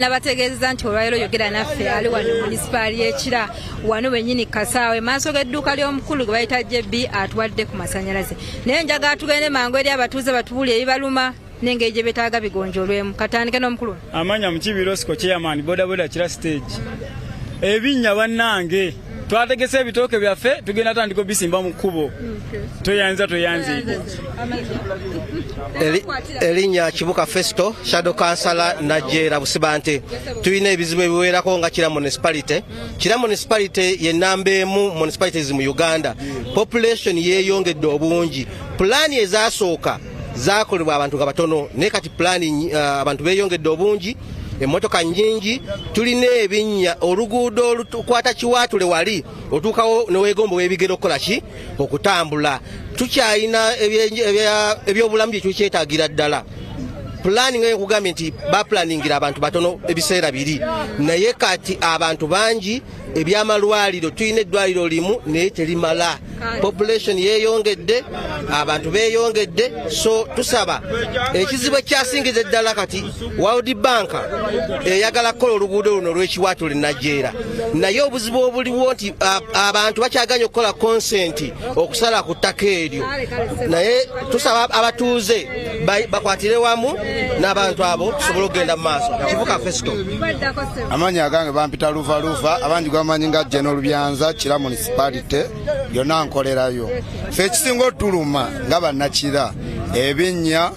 Nabategeeza nti olwaleero yogera naffe ali wano munisipaali y'Ekira wano wennyini Kasaawe maaso g'edduuka ly'omukulu gwe bayita JB atwadde ku masannyalaze naye njaga tugende mangu eri abatuuze batubuulire ebibaluma n'engeri gye beetaaga bigonjoolwemu. Katandike n'omukulu. Amanya Mukibiro Siko Chairman bodaboda Kira stage. Ebinnya bannange twategese ebitooke byaffe tugenda tandika bisimba mu kkubo. Toyanza. Elinya Kibuka Festo Shadow Councillor Najera Busibante. Tulina ebizibu ebiwerako nga Kira municipality. Kira municipality ye namba emu municipalities mu Uganda. Population yeeyongedde obungi. Plan ezasooka zakolebwa abantu gabatono ne kati plan abantu beeyongedde obungi. Emotoka nyingi tulina ebinnya oluguudo olukwata Kiwaatule wali otuukawo neweegombo webigero okukola ki okutambula. Tukyalina ebyobulamu bye tukyetaagira ddala. Planning ekugambye nti baplaningira abantu batono ebiseera biri naye kati abantu bangi ebyamalwaliro tulina eddwaliro limu naye terimala. Population yeeyongedde abantu beeyongedde so tusaba ekizibu ekyasingiza eddala kati World Bank eyagala kukola oluguudo luno olw'Ekiwaatule Najera naye obuzibu obuliwo nti abantu bakyaganya okukola consent okusala ku ttaka eryo naye tusaba abatuuze bakwatire wamu n'abantu abo tusobole okugenda mu maaso. Kibuka Festo. Amanya agange bampita luva abangi gwamanyi nga General Lubyanza Kira municipality yonna nkolerayo. Ffe ekisinga otuluma nga bannakira ebinnya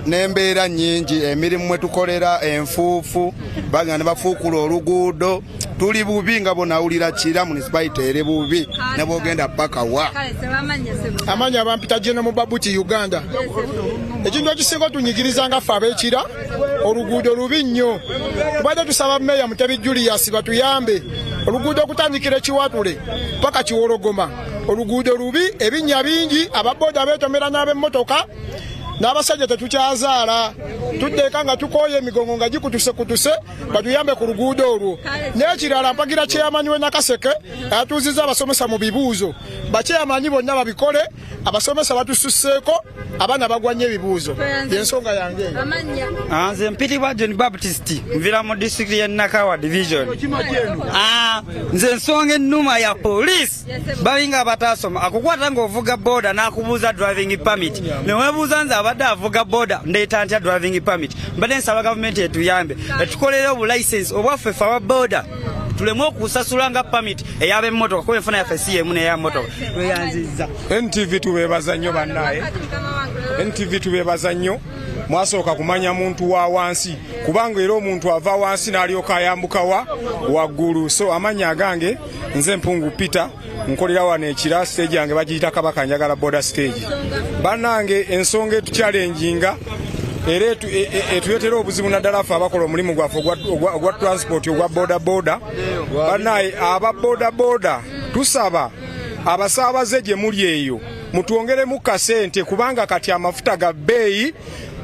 n'embeera nnyingi emirimu mwe tukolera enfuufu bagenda ne bafuukula oluguudo tuli bubi nga bonawulira Kira municipality eri bubi ne bwogenda paka wa. Amanya bampita General Mubabuti Uganda. Ekintu ekisinga tunyigiriza nga ffe ab'Ekira oluguudo lubi nnyo. Tubadde tusaba Meya Mutebi Julius batuyambe oluguudo okutandikira Kiwaatule paka Kiwologoma. Oluguudo lubi ebinnya bingi ababoda beetomera n'ab'emmotoka n'abasajja tetukyazaala tuddeeka nga tukooye emigongo nga gikutuse batuyambe ku luguudo olwo. N'ekirala mpagira Chairman we Nakaseke atuuzizza abasomesa mu bibuuzo bakyeyamanyi bonna babikole abasomesa batususseeko abaana bagwanye ebibuuzo y'ensonga yange. Nze mpitibwa John Baptist nvira mu district ya Nakawa division. Nze ensonga ennuma ya police balinga abatasoma akukwata ng'ovuga boda n'akubuuza driving permit neweebuuza nze abadde avuga boda ndeeta ntya driving permit. Mbadde nsaba gavumenti etuyambe etukolere obulicense obwaffe ffe aba boda tulemu okusasula nga permit ey'ab'emmotoka kuba enfuna yaffe si yemu n'ey'emmotoka. Weyanzizza. NTV tubeebaza nnyo bannaye. NTV tubeebaza nnyo mwasooka kumanya muntu wa wansi kubanga era omuntu ava wansi n'alyoka ayambuka waggulu. So amanya agange nze Mpungu Peter nkolera wano Ekira stage yange bagiyita Kabaka Njagala border stage. Bannange ensonga etukyalenjinga era etuyetera obuzibu naddala ffe abakola omulimu gwaffe ogwa transport ogwa boda. Bannaye aba boda tusaba abasaabaze gye muli eyo mutwongeremu kasente kubanga kati amafuta ga bbeeyi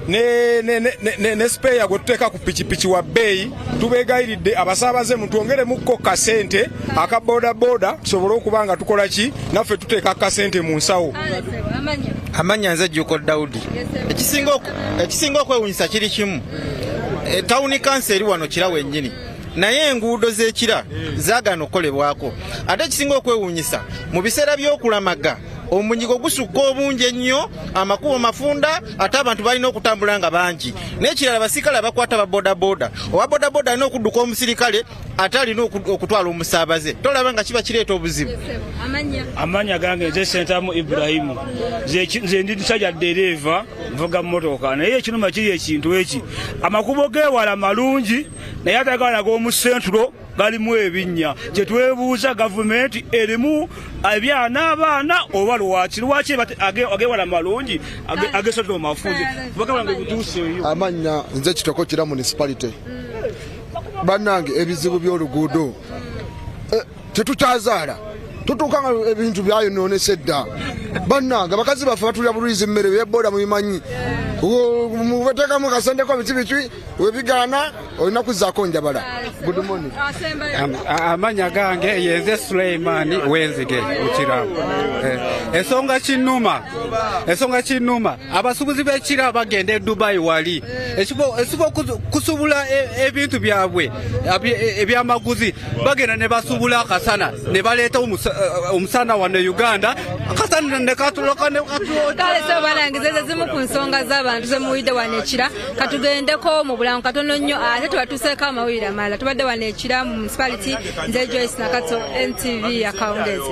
ne spare gwe tuteeka ku pikipiki wa bbeeyi. Tubeegayiridde abasaabaze mutwongeremukko kasente aka boda tusobole okuba nga tukola ki naffe tuteeka kasente mu nsawo. Amanya nze Jjuko Daudi. Ekisinga okwewunyisa kiri kimu tawuni kansa eri wano Kira wennyini naye enguudo z'Ekira zaagana okukolebwako. Ate ekisinga okwewunyisa mu biseera by'okulamaga omunyigo gusukka obungi ennyo amakubo mafunda ate abantu balina okutambula nga bangi. N'ekirala abasirikale abakwata ba boda owa boda alina okudduka omusirikale ate alina okutwala omusaabaze. Tolaba nga kiba kireeta obuzibu. Amanya gange nze Sentamu Ibrahimu nze ndi musajja dereva nvuga mmotoka naye ekinuma kiri ekintu eki amakubo geewala malungi naye atagala g'omusentulo galimu ebinnya. Kye twebuuza gavumenti erimu ebyana abaana oba lwaki agewala malungi agesotera mafunzi bagabanga butuuseeyo. Amanya nze Kitoko Kira municipality. Bannange ebizibu by'oluguudo tetukyazaala tutuuka nga ebintu byayonoonese dda bannange bakazi baffe batulira bulizi mmere byeboda mubimanyi mubatekamu kasendeko bitibitwi webigaana olina kuzaako njabala. Good morning. Amanya gange yenze Suleimani wenzige ukiramu. Ensonga kinuma abasubuzi b'ekira bagenda Dubai wali esibo kusubula ebintu byabwe ebyamaguzi bagenda ne basubula akasana ne baleeta omusana wano Uganda akasana ne katuloka ne kale so balangiza zimu ku nsonga z'abantu ze muwide wano ekira katugendeko mu bulango katono nnyo ate tubatuseeko amawulire amalala tubadde wano ekira mu municipality nze Joyce Nakato NTV Akawungeezi.